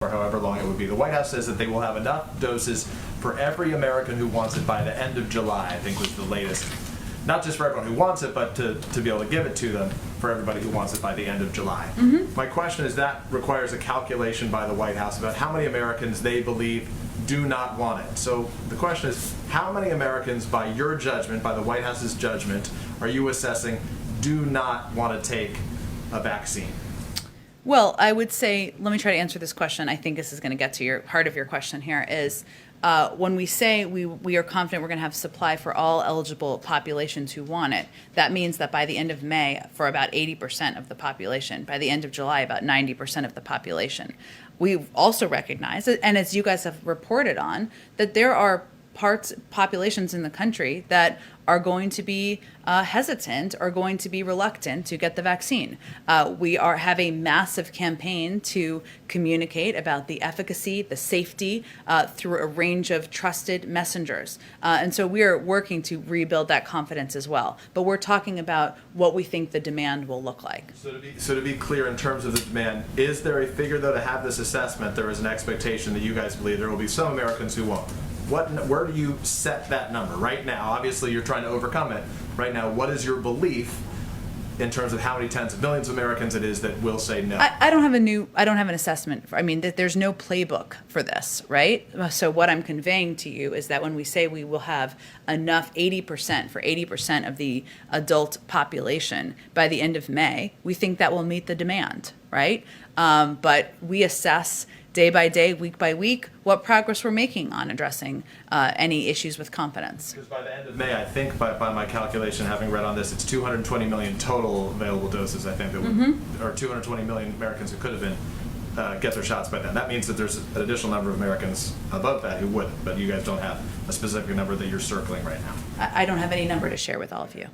or however long it would be. The White House says that they will have enough doses for every American who wants it by the end of July, I think was the latest. Not just for everyone who wants it, but to be able to give it to them for everybody who wants it by the end of July. My question is, that requires a calculation by the White House about how many Americans they believe do not want it. So the question is, how many Americans, by your judgment, by the White House's judgment, are you assessing do not want to take a vaccine? Well, I would say, let me try to answer this question. I think this is going to get to your part of your question here is, when we say we are confident we're going to have supply for all eligible populations who want it, that means that by the end of May, for about 80% of the population, by the end of July, about 90% of the population. We also recognize, and as you guys have reported on, that there are populations in the country that are going to be hesitant or going to be reluctant to get the vaccine. We have a massive campaign to communicate about the efficacy, the safety through a range of trusted messengers. And so we are working to rebuild that confidence as well. But we're talking about what we think the demand will look like. So to be clear, in terms of the demand, is there a figure, though, to have this assessment? There is an expectation that you guys believe there will be some Americans who won't. Where do you set that number right now? Obviously, you're trying to overcome it. Right now, what is your belief in terms of how many tens of millions of Americans it is that will say no? I don't have an assessment. I mean, there's no playbook for this, right? So what I'm conveying to you is that when we say we will have enough 80% of the adult population by the end of May, we think that will meet the demand, right? But we assess day by day, week by week, what progress we're making on addressing any issues with confidence. Because by the end of May, I think by my calculation, having read on this, it's 220 million total available doses, I think, that would, or 220 million Americans who could have been get their shots by then. That means that there's an additional number of Americans above that who wouldn't, but you guys don't have a specific number that you're circling right now. I don't have any number to share with all of you.